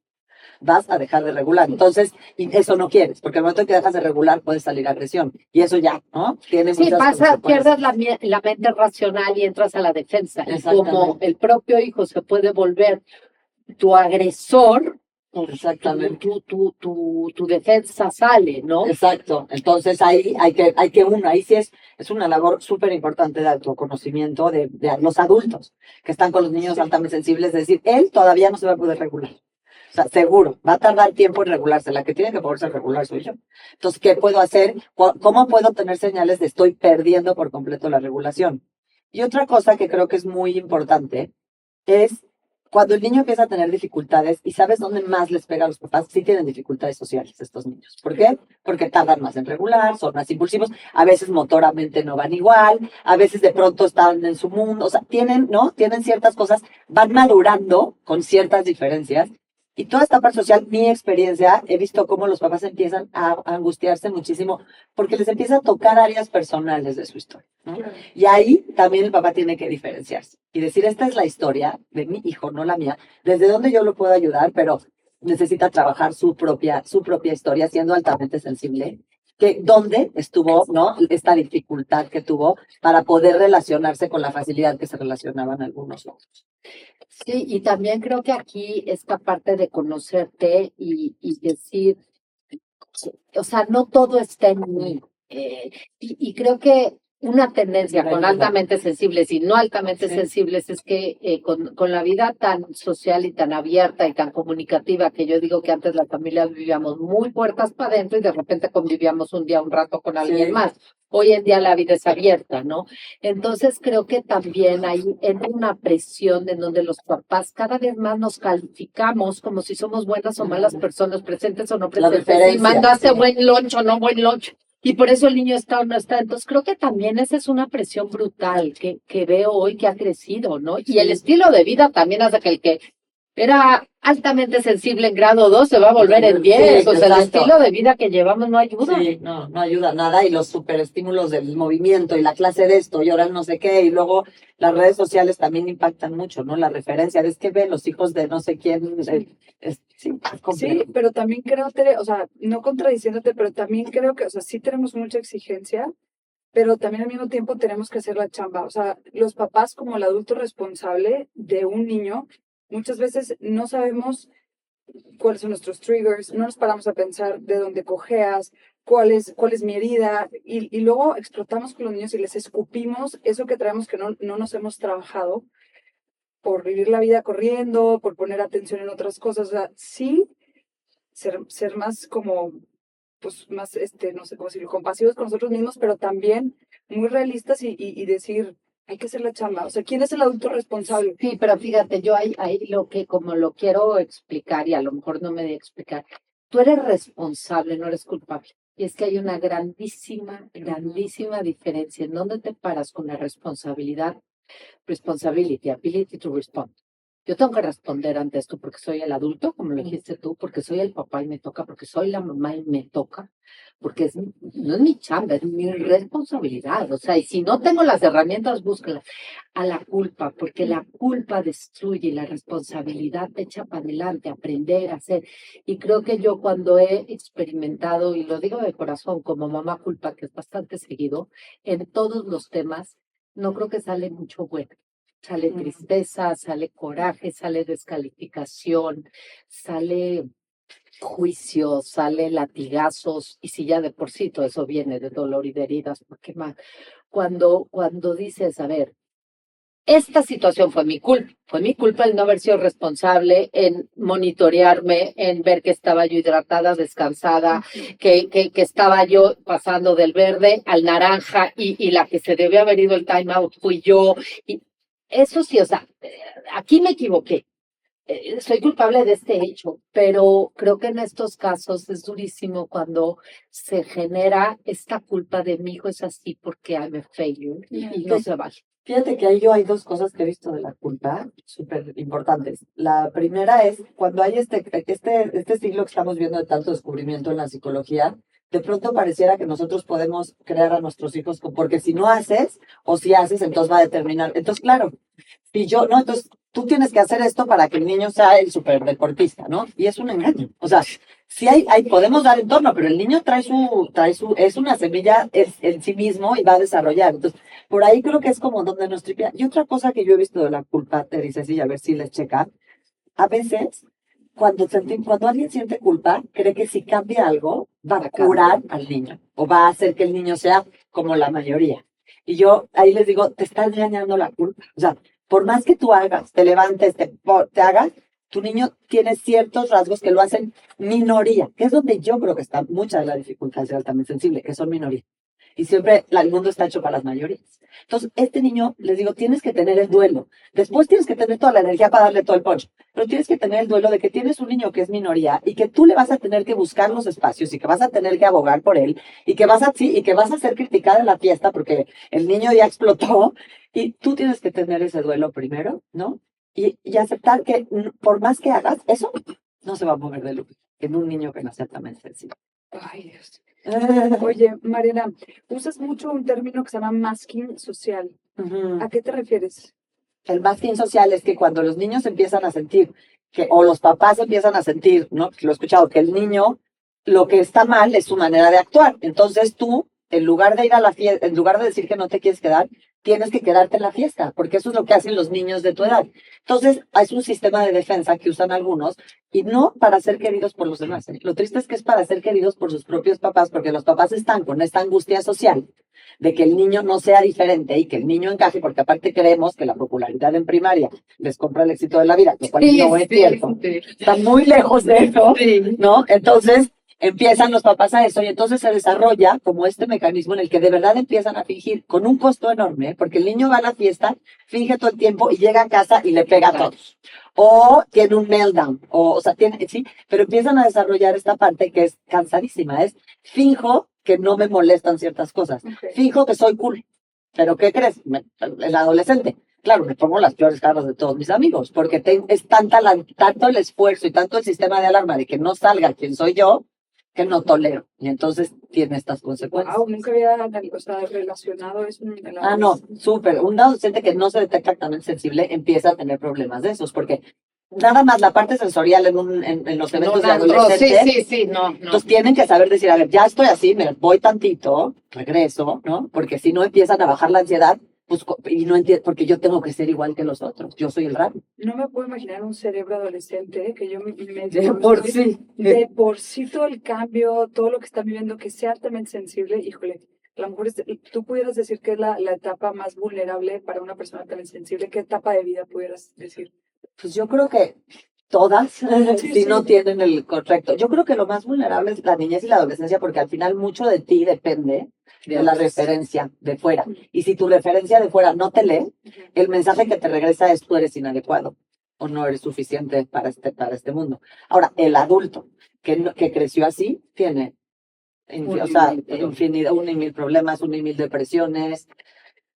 Vas a dejar de regular. Entonces, y eso no quieres, porque el momento en que dejas de regular puede salir agresión. Y eso ya, ¿no? Tiene Sí, muchas consecuencias. pierdes la mente racional y entras a la defensa. Y como el propio hijo se puede volver tu agresor, Exactamente. tu defensa sale, ¿no? Exacto. Entonces ahí ahí sí es una labor súper importante de autoconocimiento de los adultos que están con los niños altamente sensibles, es decir, él todavía no se va a poder regular. O sea, seguro, va a tardar tiempo en regularse. La que tiene que poderse regular soy yo. Entonces, ¿qué puedo hacer? ¿Cómo puedo tener señales de estoy perdiendo por completo la regulación? Y otra cosa que creo que es muy importante es cuando el niño empieza a tener dificultades, y sabes dónde más les pega a los papás, sí tienen dificultades sociales estos niños. ¿Por qué? Porque tardan más en regular, son más impulsivos, a veces motoramente no van igual, a veces de pronto están en su mundo, o sea, tienen, ¿no? Tienen ciertas cosas, van madurando con ciertas diferencias. Y toda esta parte social, mi experiencia, he visto cómo los papás empiezan a angustiarse muchísimo porque les empieza a tocar áreas personales de su historia, ¿no? Claro. Y ahí también el papá tiene que diferenciarse y decir, esta es la historia de mi hijo, no la mía, desde donde yo lo puedo ayudar, pero necesita trabajar su propia historia, siendo altamente sensible, que dónde estuvo, ¿no? Esta dificultad que tuvo para poder relacionarse con la facilidad que se relacionaban algunos otros. Sí, y también creo que aquí esta parte de conocerte y decir, o sea, no todo está en mí. Y creo que una tendencia con altamente sensibles y no altamente sensibles es que con la vida tan social y tan abierta y tan comunicativa, que yo digo que antes las familias vivíamos muy puertas para adentro y de repente convivíamos un día, un rato con alguien más. Hoy en día la vida es abierta, ¿no? Entonces creo que también hay entra una presión en donde los papás cada vez más nos calificamos como si somos buenas o malas personas, presentes o no presentes, y mandaste buen lunch o no buen lunch. Y por eso el niño está o no está. Entonces creo que también esa es una presión brutal que veo hoy que ha crecido, ¿no? Y el estilo de vida también hace que el que era altamente sensible en grado 2 se va a volver en 10. Sí, o sea, el estilo de vida que llevamos no ayuda. Sí, no ayuda nada. Y los superestímulos del movimiento y la clase de esto y ahora no sé qué. Y luego las redes sociales también impactan mucho, ¿no? La referencia es que ve los hijos de no sé quién. Sí, pero también creo, o sea, no contradiciéndote, pero también creo que, o sea, sí tenemos mucha exigencia, pero también al mismo tiempo tenemos que hacer la chamba. O sea, los papás como el adulto responsable de un niño, muchas veces no sabemos cuáles son nuestros triggers, no nos paramos a pensar de dónde cojeas, cuál es mi herida, y luego explotamos con los niños y les escupimos eso que traemos que no nos hemos trabajado por vivir la vida corriendo, por poner atención en otras cosas. O sea, sí ser más como, pues más, no sé cómo decirlo, compasivos con nosotros mismos, pero también muy realistas y decir, hay que hacer la chamba. O sea, ¿quién es el adulto responsable? Sí, pero fíjate, yo ahí lo que como lo quiero explicar y a lo mejor no me de explicar, tú eres responsable, no eres culpable. Y es que hay una grandísima diferencia en dónde te paras con la responsabilidad, responsibility, ability to respond. Yo tengo que responder ante esto porque soy el adulto, como lo dijiste tú, porque soy el papá y me toca, porque soy la mamá y me toca, porque no es mi chamba, es mi responsabilidad. O sea, y si no tengo las herramientas, búscalas. A la culpa, porque la culpa destruye y la responsabilidad te echa para adelante, aprender a hacer. Y creo que yo cuando he experimentado, y lo digo de corazón, como mamá culpa, que es bastante seguido, en todos los temas, no creo que sale mucho bueno. Sale tristeza, sale coraje, sale descalificación, sale juicio, sale latigazos, y si ya de por sí todo eso viene de dolor y de heridas, ¿por qué más? Cuando dices, a ver, esta situación fue mi culpa el no haber sido responsable en monitorearme, en ver que estaba yo hidratada, descansada, que estaba yo pasando del verde al naranja y la que se debió haber ido el time out fui yo. Y eso sí, o sea, aquí me equivoqué. Soy culpable de este hecho, pero creo que en estos casos es durísimo cuando se genera esta culpa de mi hijo es así porque I'm a failure y no se vale. Fíjate que ahí yo hay dos cosas que he visto de la culpa súper importantes. La primera es cuando hay este siglo que estamos viendo de tanto descubrimiento en la psicología, de pronto pareciera que nosotros podemos crear a nuestros hijos, porque si no haces o si haces, entonces va a determinar. Entonces, claro, si yo, no, entonces tú tienes que hacer esto para que el niño sea el superdeportista, ¿no? Y es un engaño. O sea, sí podemos dar entorno, pero el niño es una semilla en sí mismo y va a desarrollar. Entonces, por ahí creo que es como donde nos tripea. Y otra cosa que yo he visto de la culpa, te dices, y a ver si les checa, a veces cuando alguien siente culpa, cree que si cambia algo, va a curar al niño o va a hacer que el niño sea como la mayoría. Y yo ahí les digo, te está engañando la culpa. O sea, por más que tú hagas, te levantes, te hagas, tu niño tiene ciertos rasgos que lo hacen minoría, que es donde yo creo que está mucha de la dificultad de ser también sensible, que son minoría. Y siempre el mundo está hecho para las mayorías. Entonces, este niño, les digo, tienes que tener el duelo. Después tienes que tener toda la energía para darle todo el punch. Pero tienes que tener el duelo de que tienes un niño que es minoría y que tú le vas a tener que buscar los espacios y que vas a tener que abogar por él y que vas a ser criticada en la fiesta porque el niño ya explotó y tú tienes que tener ese duelo primero, ¿no? Y aceptar que por más que hagas, eso no se va a mover de lugar en un niño que no sea tan sensible. Ay, Dios. Oye, Mariana, usas mucho un término que se llama masking social. ¿A qué te refieres? El masking social es que cuando los niños empiezan a sentir o los papás empiezan a sentir, ¿no? Lo he escuchado, que el niño, lo que está mal es su manera de actuar. Entonces tú, en lugar de ir a la fiesta, en lugar de decir que no te quieres quedar, tienes que quedarte en la fiesta, porque eso es lo que hacen los niños de tu edad. Entonces, es un sistema de defensa que usan algunos y no para ser queridos por los demás. Lo triste es que es para ser queridos por sus propios papás, porque los papás están con esta angustia social de que el niño no sea diferente y que el niño encaje, porque aparte creemos que la popularidad en primaria les compra el éxito de la vida, lo cual no es cierto. Está muy lejos de eso, ¿no? Entonces, empiezan los papás a eso y entonces se desarrolla como este mecanismo en el que de verdad empiezan a fingir con un costo enorme, porque el niño va a la fiesta, finge todo el tiempo y llega a casa y le pega a todos. O tiene un meltdown, o sea, sí, pero empiezan a desarrollar esta parte que es cansadísima, es finjo que no me molestan ciertas cosas, finjo que soy cool, pero ¿qué crees? El adolescente. Claro, me pongo las peores caras de todos mis amigos, porque es tanto el esfuerzo y tanto el sistema de alarma de que no salga quien soy yo, que no tolero. Y entonces tiene estas consecuencias. Wow, nunca había relacionado eso. No, súper. Un adolescente que no se detecta también sensible empieza a tener problemas de esos, porque nada más la parte sensorial en los eventos de adolescentes. Sí, no. Entonces tienen que saber decir, a ver, ya estoy así, me voy tantito, regreso, ¿no? Porque si no empiezan a bajar la ansiedad, pues, y no entiendo, porque yo tengo que ser igual que los otros, yo soy el raro. No me puedo imaginar un cerebro adolescente que yo me de por sí. De por sí todo el cambio, todo lo que están viviendo, que sea altamente sensible, híjole, a lo mejor tú pudieras decir que es la etapa más vulnerable para una persona tan sensible. ¿Qué etapa de vida pudieras decir? Pues yo creo que todas Sí, si sí. no tienen el correcto. Yo creo que lo más vulnerable es la niñez y la adolescencia porque al final mucho de ti depende de la referencia de fuera. Y si tu referencia de fuera no te lee, el mensaje que te regresa es tú eres inadecuado o no eres suficiente para este mundo. Ahora, el adulto que creció así tiene o sea, infinidad, un y mil problemas, un y mil depresiones,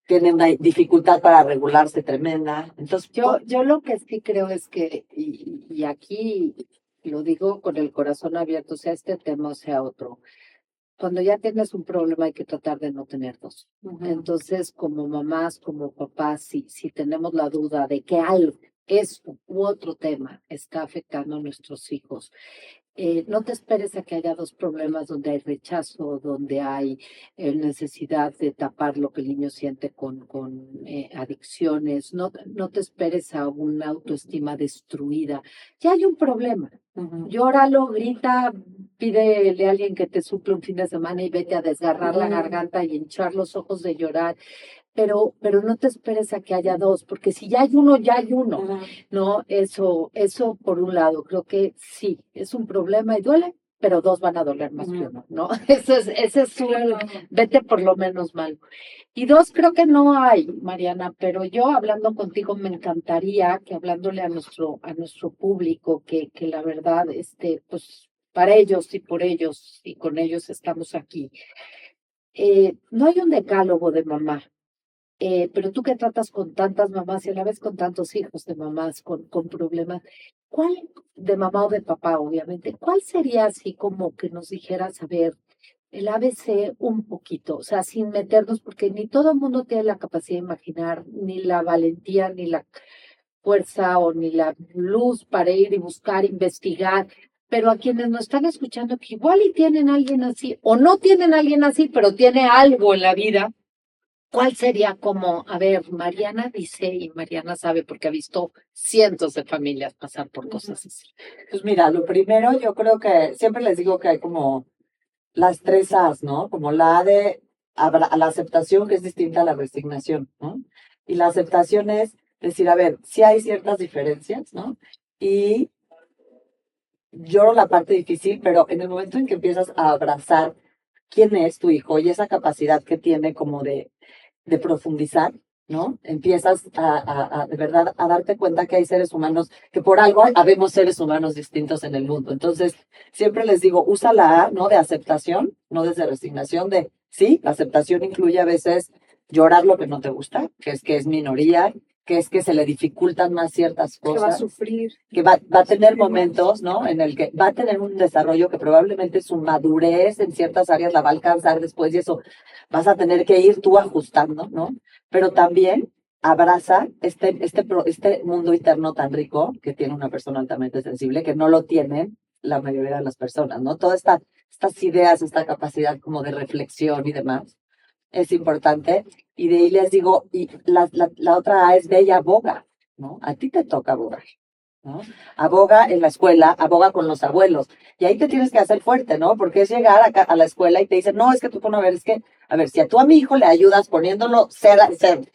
tiene una dificultad para regularse tremenda. Entonces, Yo lo que sí creo es que, y aquí lo digo con el corazón abierto, sea este tema o sea otro, cuando ya tienes un problema hay que tratar de no tener dos. Entonces, como mamás, como papás, si tenemos la duda de que algo, esto u otro tema está afectando a nuestros hijos, no te esperes a que haya dos problemas donde hay rechazo, donde hay necesidad de tapar lo que el niño siente con adicciones. No te esperes a una autoestima destruida. Ya hay un problema. Llóralo, grita, pídele a alguien que te suple un fin de semana y vete a desgarrar la garganta y hinchar los ojos de llorar. Pero no te esperes a que haya dos, porque si ya hay uno, ya hay uno, ¿no? Eso por un lado, creo que sí, es un problema y duele, pero dos van a doler más que uno, ¿no? Ese es un, vete por lo menos mal. Y dos, creo que no hay, Mariana, pero yo hablando contigo me encantaría que hablándole a nuestro público, que la verdad, pues, para ellos y por ellos y con ellos estamos aquí. No hay un decálogo de mamá. Pero tú que tratas con tantas mamás y a la vez con tantos hijos de mamás con problemas, ¿cuál, de mamá o de papá, obviamente, cuál sería así como que nos dijeras, a ver, el ABC un poquito, o sea, sin meternos, porque ni todo el mundo tiene la capacidad de imaginar, ni la valentía, ni la fuerza o ni la luz para ir y buscar, investigar, pero a quienes nos están escuchando que igual y tienen a alguien así, o no tienen a alguien así, pero tiene algo en la vida. ¿Cuál sería como, a ver, Mariana dice, y Mariana sabe porque ha visto cientos de familias pasar por cosas así? pues mira, lo primero yo creo que siempre les digo que hay como las tres A's, ¿no? Como la A de a la aceptación, que es distinta a la resignación, ¿no? Y la aceptación es decir, a ver, sí hay ciertas diferencias, ¿no? Y lloro la parte difícil, pero en el momento en que empiezas a abrazar quién es tu hijo y esa capacidad que tiene como de profundizar, ¿no? Empiezas de verdad a darte cuenta que hay seres humanos, que por algo habemos seres humanos distintos en el mundo. Entonces, siempre les digo, usa la A, ¿no? De aceptación, no desde resignación, de sí, la aceptación incluye a veces llorar lo que no te gusta, que es minoría, que es que se le dificultan más ciertas cosas. Que va a sufrir. Que va a tener momentos, ¿no? En el que va a tener un desarrollo que probablemente su madurez en ciertas áreas la va a alcanzar después y eso vas a tener que ir tú ajustando, ¿no? Pero también abraza este mundo interno tan rico que tiene una persona altamente sensible, que no lo tienen la mayoría de las personas, ¿no? Todas estas ideas, esta capacidad como de reflexión y demás es importante. Y de ahí les digo, y la otra A es ve y aboga, ¿no? A ti te toca abogar, ¿no? Aboga en la escuela, aboga con los abuelos. Y ahí te tienes que hacer fuerte, ¿no? Porque es llegar a la escuela y te dicen, no, es que tú a ver, si tú a mi hijo le ayudas poniéndolo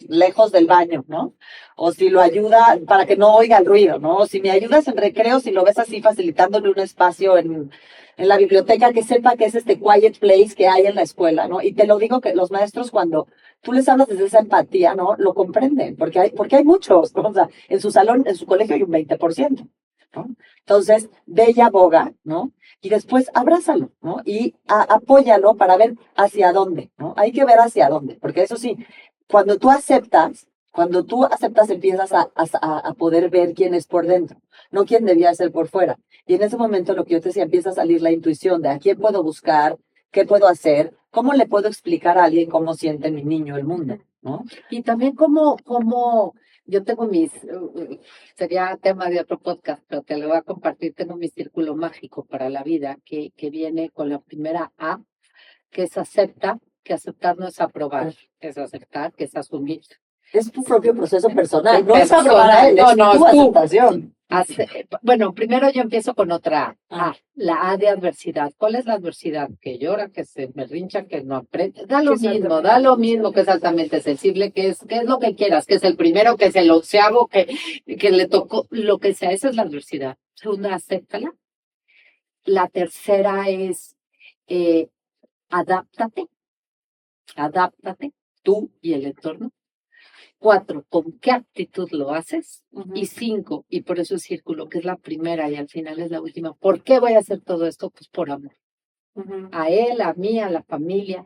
lejos del baño, ¿no? O si lo ayuda para que no oiga el ruido, ¿no? O si me ayudas en recreo, si lo ves así facilitándole un espacio en la biblioteca, que sepa que es este quiet place que hay en la escuela, ¿no? Y te lo digo que los maestros cuando tú les hablas desde esa empatía, ¿no? Lo comprenden, porque hay muchos, ¿no? O sea, en su salón, en su colegio hay un 20%, ¿no? Entonces, ve y aboga, ¿no? Y después abrázalo, ¿no? Y apóyalo para ver hacia dónde, ¿no? Hay que ver hacia dónde, porque eso sí, cuando tú aceptas, empiezas a poder ver quién es por dentro, no quién debía ser por fuera. Y en ese momento, lo que yo te decía, empieza a salir la intuición de a quién puedo buscar, qué puedo hacer, cómo le puedo explicar a alguien cómo siente mi niño el mundo, ¿no? Y también como yo tengo sería tema de otro podcast, pero te lo voy a compartir, tengo mi círculo mágico para la vida, que viene con la primera A, que es acepta, que aceptar no es aprobar, es aceptar, que es asumir. Es tu propio proceso personal, no es Personal, aprobar a él, no, es tu tú. aceptación. Bueno, primero yo empiezo con otra A, la A de adversidad. ¿Cuál es la adversidad? Que llora, que se berrincha, que no aprende. Da lo mismo, que es altamente sensible, que es lo que quieras, que es el primero, que es el onceavo, que le tocó, lo que sea, esa es la adversidad. Segunda, acéptala. La tercera es adáptate tú y el entorno. 4, ¿con qué actitud lo haces? Y 5, y por eso es círculo, que es la primera y al final es la última. ¿Por qué voy a hacer todo esto? Pues por amor. A él, a mí, a la familia.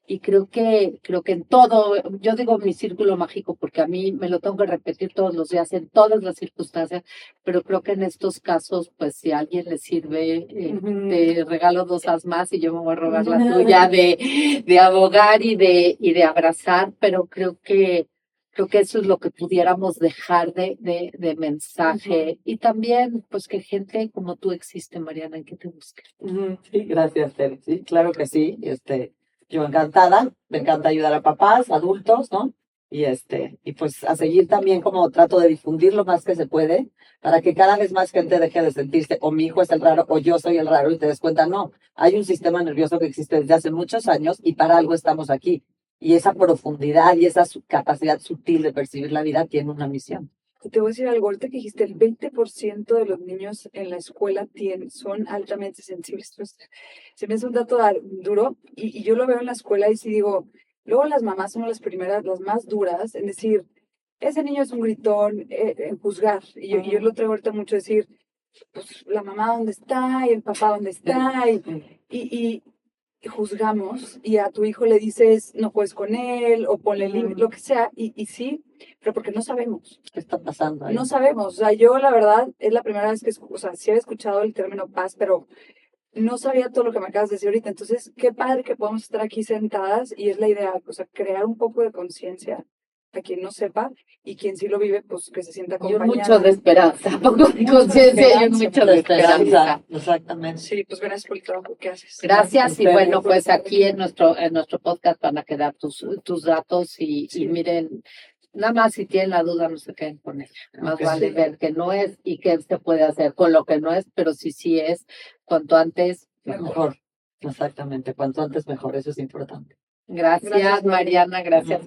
Y creo que en todo, yo digo mi círculo mágico porque a mí me lo tengo que repetir todos los días, en todas las circunstancias, pero creo que en estos casos, pues si a alguien le sirve, te regalo 2 as más y yo me voy a robar la tuya de abogar y de abrazar, pero creo que eso es lo que pudiéramos dejar de mensaje. Y también, pues que gente como tú existe, Mariana, y que te busque. Sí, gracias, Tere. Sí, claro que sí. Yo encantada, me encanta ayudar a papás, adultos, ¿no? Y pues a seguir también como trato de difundir lo más que se puede para que cada vez más gente deje de sentirse o mi hijo es el raro o yo soy el raro y te des cuenta, no, hay un sistema nervioso que existe desde hace muchos años y para algo estamos aquí. Y esa profundidad y esa capacidad sutil de percibir la vida tiene una misión. Te voy a decir algo, ahorita que dijiste, el 20% de los niños en la escuela son altamente sensibles. Entonces, se me hace un dato duro y yo lo veo en la escuela y sí digo, luego las mamás somos las primeras, las más duras en decir, ese niño es un gritón, en juzgar. Y yo lo traigo ahorita mucho a decir, pues la mamá dónde está y el papá dónde está y juzgamos y a tu hijo le dices no puedes con él o ponle límite, lo que sea, y sí, pero porque no sabemos. ¿Qué está pasando ahí? No sabemos, o sea, yo la verdad es la primera vez que, o sea, sí había escuchado el término paz, pero no sabía todo lo que me acabas de decir ahorita, entonces qué padre que podamos estar aquí sentadas y es la idea, o sea, crear un poco de conciencia a quien no sepa y quien sí lo vive, pues que se sienta Y acompañada. mucho de esperanza, poco de conciencia y mucho de esperanza. Exactamente. Sí, pues gracias por el trabajo que haces. Gracias y bueno, pues aquí en nuestro podcast van a quedar tus datos y miren, nada más si tienen la duda no se queden con ella. Más vale ver que no es y qué se puede hacer con lo que no es, pero sí es, cuanto antes mejor. Exactamente, cuanto antes mejor, eso es importante. Gracias Mariana, gracias.